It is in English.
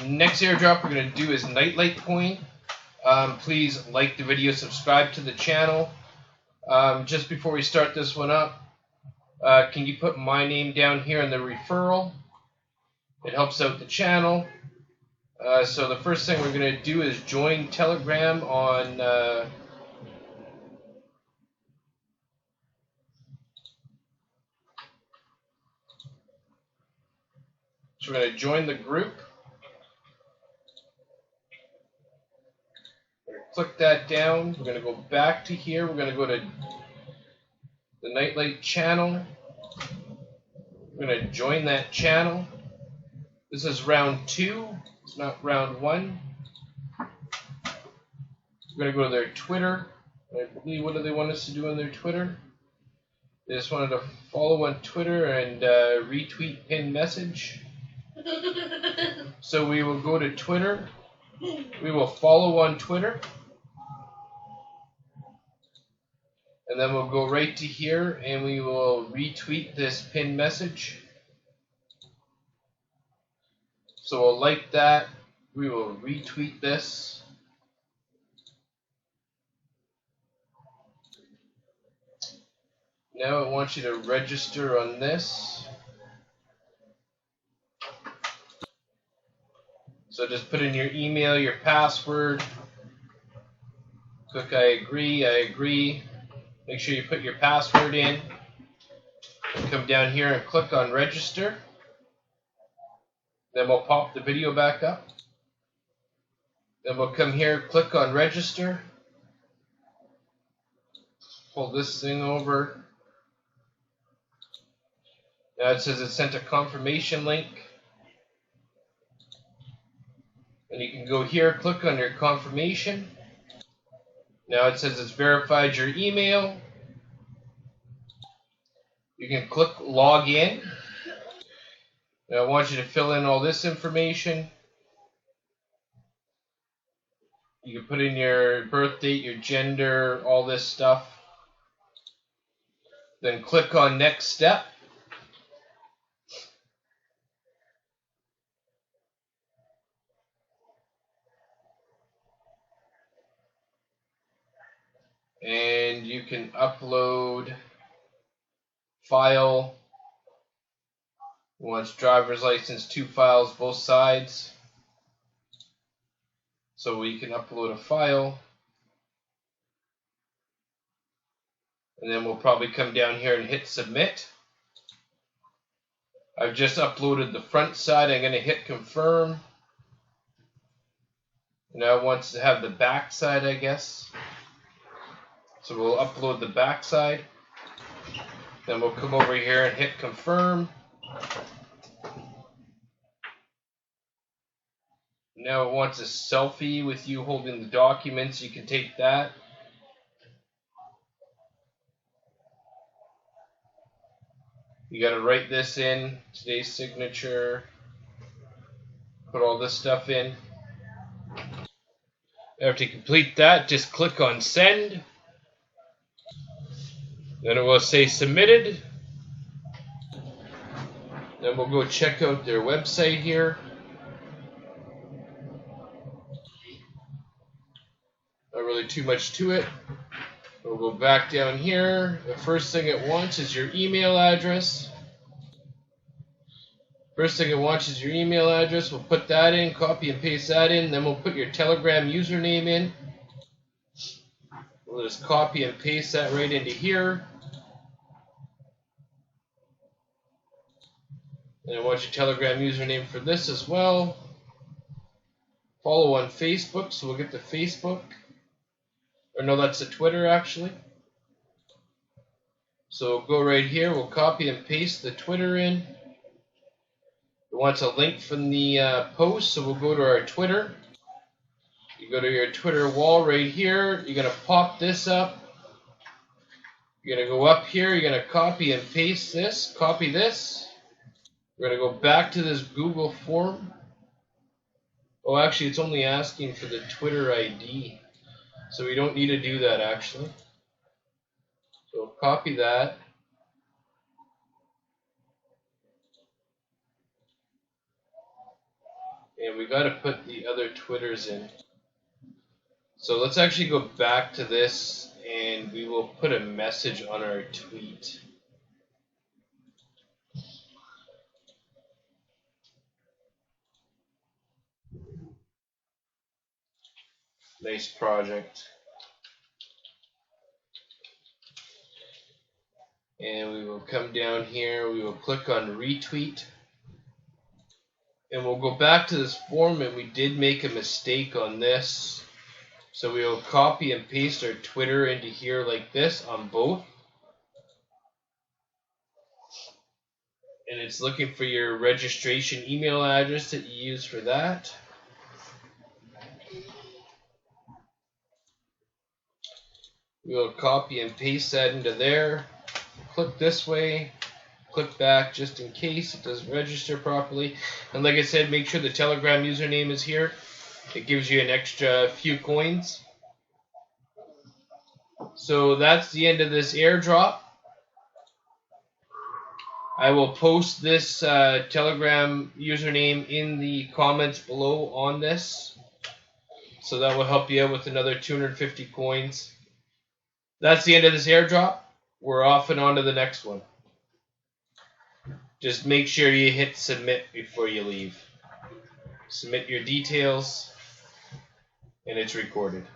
Next airdrop we're going to do is Nightlight Coin. Please like the video, subscribe to the channel. Just before we start this one up, can you put my name down here in the referral? It helps out the channel. So the first thing we're going to do is join Telegram on so we're going to join the group. We're going to click that down. We're going to go back to here. We're going to go to the Nightlight channel. We're going to join that channel. This is round 2. It's not round 1. We're going to go to their Twitter. I believe, what do they want us to do on their Twitter? They just wanted to follow on Twitter and retweet pinned message. So we will go to Twitter. We will follow on Twitter. And then we'll go right to here and we will retweet this pinned message. So we'll like that. We will retweet this. Now it wants you to register on this. So just put in your email, your password. Click I agree, I agree. Make sure you put your password in. And come down here and click on register. Then we'll pop the video back up. Then we'll come here, click on register. Pull this thing over. Now it says it sent a confirmation link. And you can go here, click on your confirmation. Now it says it's verified your email. You can click log in. Now I want you to fill in all this information. You can put in your birth date, your gender, all this stuff. Then click on next step. And you can upload file. Wants driver's license, 2 files, both sides. So we can upload a file. And then we'll probably come down here and hit submit. I've just uploaded the front side. I'm going to hit confirm. Now it wants to have the back side, I guess. So we'll upload the back side. Then we'll come over here and hit confirm. Now it wants a selfie with you holding the documents. You can take that. You got to write this in, today's signature, put all this stuff in. After you complete that, just click on send. Then it will say submitted. Then we'll go check out their website here. Not really too much to it. We'll go back down here. The first thing it wants is your email address. First thing it wants is your email address. We'll put that in, copy and paste that in. Then we'll put your Telegram username in. We'll just copy and paste that right into here. And I want your Telegram username for this as well. Follow on Facebook, so we'll get to Facebook. Or no, that's the Twitter actually. So we'll go right here, we'll copy and paste the Twitter in. It wants a link from the post, so we'll go to our Twitter. You go to your Twitter wall right here, you're going to pop this up. You're going to go up here, you're going to copy and paste this, copy this. We're going to go back to this Google form. Oh, actually, it's only asking for the Twitter ID. So we don't need to do that, actually. So copy that. And we got to put the other Twitters in. So let's actually go back to this, and we will put a message on our tweet. Nice project. And we will come down here, we will click on retweet. And we'll go back to this form, and we did make a mistake on this. So we will copy and paste our Twitter into here like this on both. And it's looking for your registration email address that you use for that. We will copy and paste that into there. Click this way. Click back just in case it doesn't register properly. And like I said, make sure the Telegram username is here. It gives you an extra few coins. So that's the end of this airdrop. I will post this Telegram username in the comments below on this. So that will help you out with another 250 coins. That's the end of this airdrop. We're off and on to the next one. Just make sure you hit submit before you leave. Submit your details, and it's recorded.